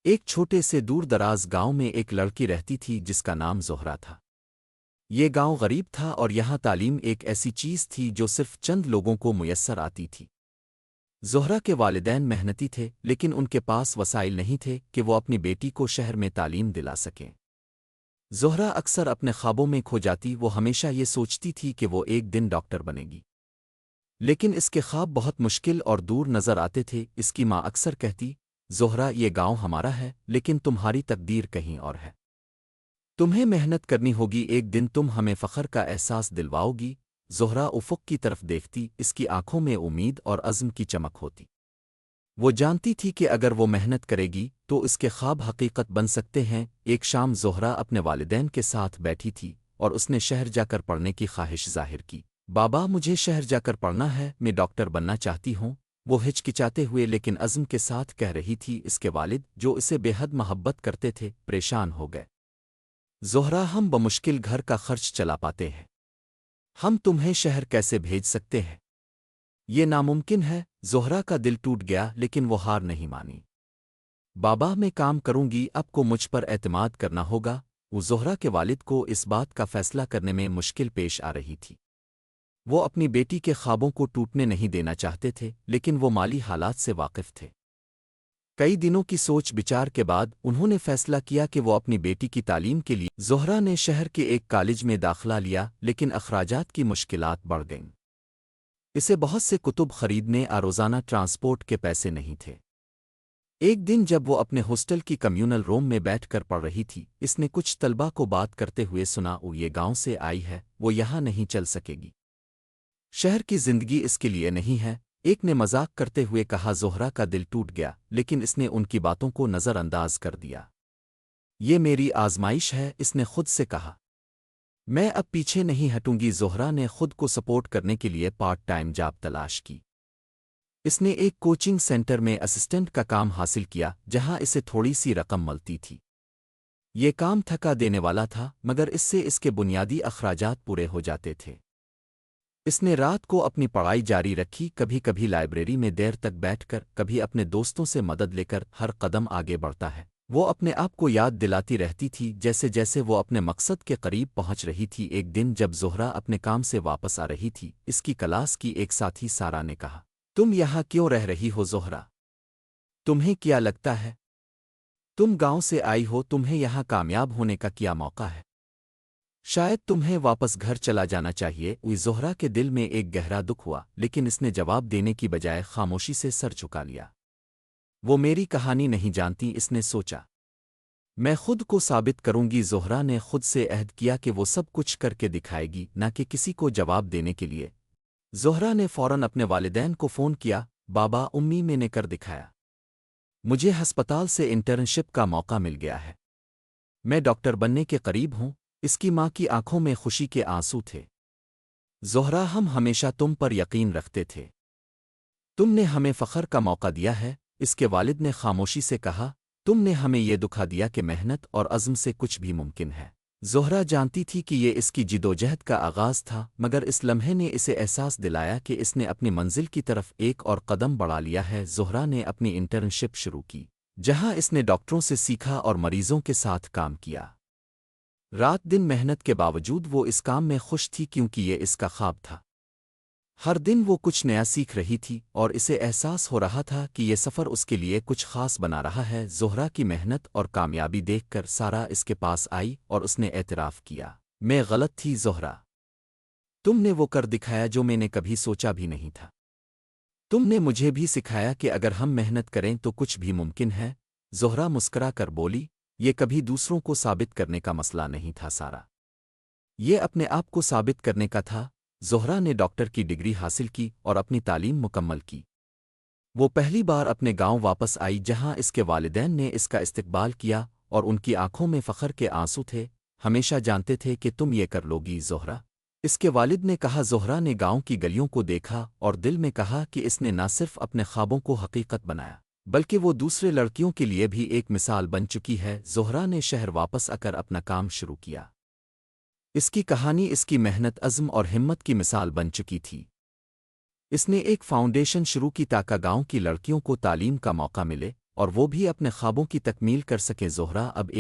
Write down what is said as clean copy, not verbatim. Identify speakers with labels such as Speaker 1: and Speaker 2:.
Speaker 1: ایک چھوٹے سے دور دراز گاؤں میں ایک لڑکی رہتی تھی جس کا نام زہرا تھا۔ یہ گاؤں غریب تھا اور یہاں تعلیم ایک ایسی چیز تھی جو صرف چند لوگوں کو میسر آتی تھی۔ زہرا کے والدین محنتی تھے لیکن ان کے پاس وسائل نہیں تھے کہ وہ اپنی بیٹی کو شہر میں تعلیم دلا سکیں۔ زہرا اکثر اپنے خوابوں میں کھو جاتی، وہ ہمیشہ یہ سوچتی تھی کہ وہ ایک دن ڈاکٹر بنے گی، لیکن اس کے خواب بہت مشکل اور دور نظر آتے تھے۔ اس کی ماں اکثر کہتی، زہرا یہ گاؤں ہمارا ہے لیکن تمہاری تقدیر کہیں اور ہے، تمہیں محنت کرنی ہوگی، ایک دن تم ہمیں فخر کا احساس دلواؤ گی۔ زہرا افق کی طرف دیکھتی، اس کی آنکھوں میں امید اور عزم کی چمک ہوتی۔ وہ جانتی تھی کہ اگر وہ محنت کرے گی تو اس کے خواب حقیقت بن سکتے ہیں۔ ایک شام زہرا اپنے والدین کے ساتھ بیٹھی تھی اور اس نے شہر جا کر پڑھنے کی خواہش ظاہر کی۔ بابا، مجھے شہر جا کر پڑھنا ہے، میں ڈاکٹر بننا چاہتی ہوں، وہ ہچکچاتے ہوئے لیکن عزم کے ساتھ کہہ رہی تھی۔ اس کے والد، جو اسے بے حد محبت کرتے تھے، پریشان ہو گئے۔ زہرا، ہم بمشکل گھر کا خرچ چلا پاتے ہیں، ہم تمہیں شہر کیسے بھیج سکتے ہیں؟ یہ ناممکن ہے۔ زہرا کا دل ٹوٹ گیا لیکن وہ ہار نہیں مانی۔ بابا، میں کام کروں گی، اب کو مجھ پر اعتماد کرنا ہوگا۔ وہ زہرا کے والد کو اس بات کا فیصلہ کرنے میں مشکل پیش آ رہی تھی۔ وہ اپنی بیٹی کے خوابوں کو ٹوٹنے نہیں دینا چاہتے تھے لیکن وہ مالی حالات سے واقف تھے۔ کئی دنوں کی سوچ بچار کے بعد انہوں نے فیصلہ کیا کہ وہ اپنی بیٹی کی تعلیم کے لیے زہرا نے شہر کے ایک کالج میں داخلہ لیا، لیکن اخراجات کی مشکلات بڑھ گئیں۔ اسے بہت سے کتب خریدنے اور روزانہ ٹرانسپورٹ کے پیسے نہیں تھے۔ ایک دن جب وہ اپنے ہاسٹل کی کمیونل روم میں بیٹھ کر پڑھ رہی تھی، اس نے کچھ طلبہ کو بات کرتے ہوئے سنا، وہ یہ گاؤں سے آئی ہے، وہ یہاں نہیں چل سکے گی، شہر کی زندگی اس کے لیے نہیں ہے۔ ایک نے مذاق کرتے ہوئے کہا۔ زہرا کا دل ٹوٹ گیا لیکن اس نے ان کی باتوں کو نظر انداز کر دیا۔ یہ میری آزمائش ہے، اس نے خود سے کہا، میں اب پیچھے نہیں ہٹوں گی۔ زہرا نے خود کو سپورٹ کرنے کے لیے پارٹ ٹائم جاب تلاش کی۔ اس نے ایک کوچنگ سینٹر میں اسسٹنٹ کا کام حاصل کیا جہاں اسے تھوڑی سی رقم ملتی تھی۔ یہ کام تھکا دینے والا تھا مگر اس سے اس کے بنیادی اخراجات پورے ہو جاتے تھے۔ اس نے رات کو اپنی پڑھائی جاری رکھی، کبھی کبھی لائبریری میں دیر تک بیٹھ کر، کبھی اپنے دوستوں سے مدد لے کر۔ ہر قدم آگے بڑھتا ہے وہ اپنے آپ کو یاد دلاتی رہتی تھی جیسے جیسے وہ اپنے مقصد کے قریب پہنچ رہی تھی۔ ایک دن جب زہرا اپنے کام سے واپس آ رہی تھی، اس کی کلاس کی ایک ساتھی سارا نے کہا، تم یہاں کیوں رہ رہی ہو زہرا؟ تمہیں کیا لگتا ہے تم گاؤں سے آئی ہو، تمہیں یہاں کامیاب ہونے کا کیا موقع ہے؟ شاید تمہیں واپس گھر چلا جانا چاہیے۔ زہرا کے دل میں ایک گہرا دکھ ہوا لیکن اس نے جواب دینے کی بجائے خاموشی سے سر جھکا لیا۔ وہ میری کہانی نہیں جانتی، اس نے سوچا، میں خود کو ثابت کروں گی۔ زہرا نے خود سے عہد کیا کہ وہ سب کچھ کر کے دکھائے گی، نہ کہ کسی کو جواب دینے کے لیے۔ زہرا نے فوراً اپنے والدین کو فون کیا، بابا، امی، میں نے کر دکھایا، مجھے ہسپتال سے انٹرنشپ کا موقع مل گیا ہے، میں ڈاکٹر بننے کے قریب ہوں۔ اس کی ماں کی آنکھوں میں خوشی کے آنسو تھے۔ زہرا، ہم ہمیشہ تم پر یقین رکھتے تھے، تم نے ہمیں فخر کا موقع دیا ہے۔ اس کے والد نے خاموشی سے کہا، تم نے ہمیں یہ دکھا دیا کہ محنت اور عزم سے کچھ بھی ممکن ہے۔ زہرا جانتی تھی کہ یہ اس کی جدوجہد کا آغاز تھا، مگر اس لمحے نے اسے احساس دلایا کہ اس نے اپنی منزل کی طرف ایک اور قدم بڑھا لیا ہے۔ زہرا نے اپنی انٹرنشپ شروع کی جہاں اس نے ڈاکٹروں سے سیکھا اور مریضوں کے ساتھ کام کیا۔ رات دن محنت کے باوجود وہ اس کام میں خوش تھی کیونکہ یہ اس کا خواب تھا۔ ہر دن وہ کچھ نیا سیکھ رہی تھی اور اسے احساس ہو رہا تھا کہ یہ سفر اس کے لیے کچھ خاص بنا رہا ہے۔ زہرا کی محنت اور کامیابی دیکھ کر سارا اس کے پاس آئی اور اس نے اعتراف کیا، میں غلط تھی زہرا، تم نے وہ کر دکھایا جو میں نے کبھی سوچا بھی نہیں تھا۔ تم نے مجھے بھی سکھایا کہ اگر ہم محنت کریں تو کچھ بھی ممکن ہے۔ زہرا مسکرا کر بولی، یہ کبھی دوسروں کو ثابت کرنے کا مسئلہ نہیں تھا سارا، یہ اپنے آپ کو ثابت کرنے کا تھا۔ زہرا نے ڈاکٹر کی ڈگری حاصل کی اور اپنی تعلیم مکمل کی۔ وہ پہلی بار اپنے گاؤں واپس آئی جہاں اس کے والدین نے اس کا استقبال کیا اور ان کی آنکھوں میں فخر کے آنسو تھے۔ ہمیشہ جانتے تھے کہ تم یہ کر لو گی زہرا، اس کے والد نے کہا۔ زہرا نے گاؤں کی گلیوں کو دیکھا اور دل میں کہا کہ اس نے نہ صرف اپنے خوابوں کو حقیقت بنایا بلکہ وہ دوسرے لڑکیوں کے لیے بھی ایک مثال بن چکی ہے۔ زہرا نے شہر واپس آ کر اپنا کام شروع کیا۔ اس کی کہانی اس کی محنت، عزم اور ہمت کی مثال بن چکی تھی۔ اس نے ایک فاؤنڈیشن شروع کی تاکہ گاؤں کی لڑکیوں کو تعلیم کا موقع ملے اور وہ بھی اپنے خوابوں کی تکمیل کر سکے زہرا اب